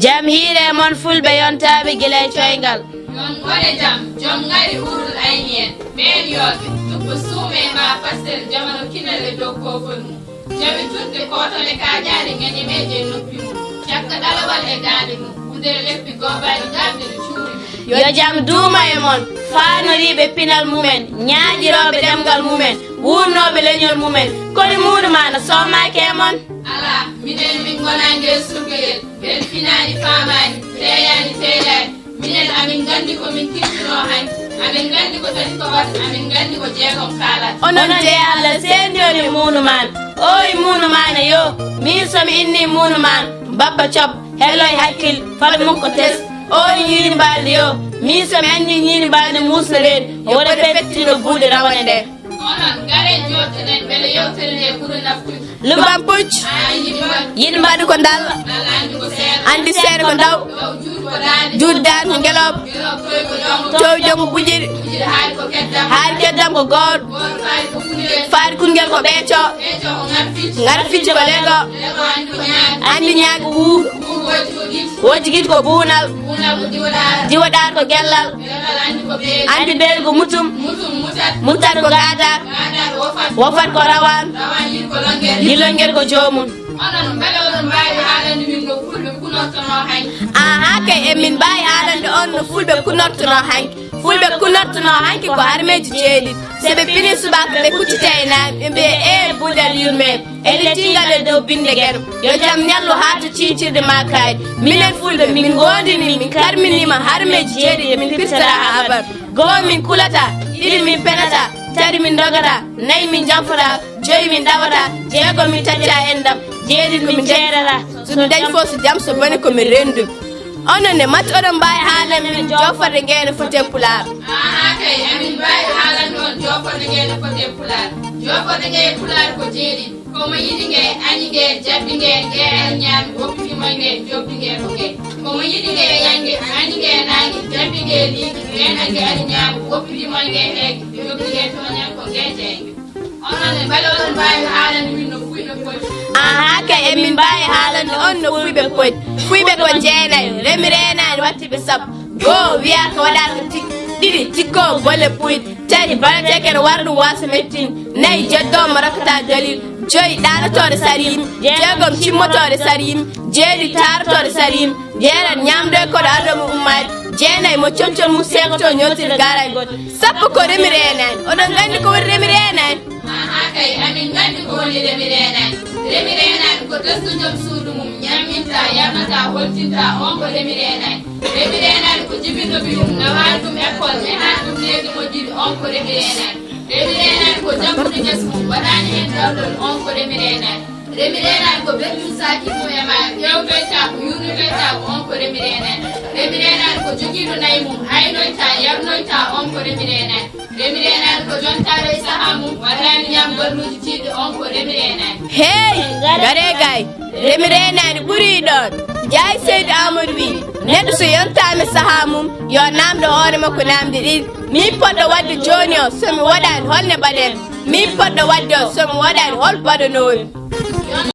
jam hiire mon fulɓe yontaɓe gila coyngal yon wone jam jom ngari urul aynien ɓen yoɓe dubbo suume ma pastel jamano kinale dow kofol mum jaɓi tudde kotone kaƴaade gañemeje noppi mum cakka ɗalawal e dande mum hundere leppi gobaɗi gamde no cuuri yo jam duuma e mon faanoriɓe pinal mumen ñaaƴiroɓe ɗemgal mumen wurnoɓe leñol mumen kodi muɗum ma no sommaki e mon ala minen min gonangue surgoyel ɓen finani famani teyani teydani minen amin gandi komin kirtino hanki amin gandi ko tati ko wat amin gandi ko jeegom kaalat onon de Allah sendiyoni munuman oy munumane yo min somi inni munuman babba cob helloy hakkil fala mun ko tes oy ñiiri mbalde yo min somi anni ñiiri mbalde musna reedi woɗa fettino buuɗe rawane nde onon gare joɗɗoɗen beele yewtere nde ɓuuri naftude lubam pucc yiɗi mbaɗi ko dalla andi seere ko daw juuɗe daan ko ngeloɓ towi jom ko buƴiɗi haari keddam ko gooɗo faari kungel ko ɓeeco ngar ficce ko lego andi ñaagi ɓuuɓ wojji guiɗi ko buunal jiwoɗaar ko gellal andi ɓeydi ko mutum mutat ko gaadar wofat ko rawan yilongel ko joomum onon beele oɗon mbawi haalande min no fulɓe kunortono hanki aha kay emin mbawi haalande on no fulɓe kunortono hanki fulɓe kunortono hanki ko armeji ceeɗiɗi seɓe pini subaka ɓe kuccite e naaɓe ɓe mbiye e buudal yurmede ene tingal e dow binde gueɗo yo jaam ñallu ha to cincirde ma kaydi minen fulɓe min gondini min karminima harmeji ceeɗiɗi min pirtata ha abar goho min kulata ɗiɗi min penata tati min dogata nayyi min janfata joyi min ɗawata jeegom min tacca endam jeeɗiɗi min jeerata sono dañi fof so jaam so boni komin rendumi onon ne matti oɗon mbawi haalande min joforde ngene foten pular aha kay amin mbawi haalande on joforde ngene foten pular joforde nge pular ko jeeɗiɗi komo yiɗi nge añi nge jabbi nge ani ñaami woppitimo nge jobbi nge ko nge komo yiɗi nge yange añi nge nangue jabbi nge liiɗi renangue ani ñaami woppitimo nge heege jobbi nge toñan ko nge jeyge onon ne beele oɗon mbawi haalande min no fuyno poti aha kay emin mbawi haalande on no fuyɓe poti fuyɓe ko jeenayi remi renani wattiɓe sappo goho wiya ko waɗata ɗiɗi tikko bolle puyɗe tati balatekene wara ɗum wasa mettini nayyi jeddomo rakkata dalil joyi ɗanotore sarimi jeegom cimmotore sarimi jeeɗi tarotore sarimi jeeɗat ñamdo e koɗo ardomo ummade jeenayi mo comcol mum sekoto ñotiri garay goto sappo ko remi renani oɗon gandi ko woni remi renani aha kay amin gandi ko woni remi renani ko testo joom suudu mum ñamminta yarnata holtinta on ko remi renani ko jibinɗo ɓiyum nawani ɗum école ñahani ɗum leydi moƴƴiri on ko remi renani ko jaggude guesa mum waɗani hen dawlol on ko remi renani ko ɓeɗɗum saki mum e ma ƴewtoyta ko yurnoyta ko on ko remi renani ko joguiɗo nayyi mum haynoyta yarnoyta on ko remi renani ko jontare e saaha mum waɗani ñam golluji tiɗɗi on ko remi renani hey gare gay remi renani ɓuuri ɗon jaay seydi amadou wi neɗɗo so yontami saaha mum yo namdo hoore makko namde ɗiɗi min poɗɗo wadde joni o somi waɗani holne baɗen min poɗɗo wadde o somi waɗani hol baɗanomi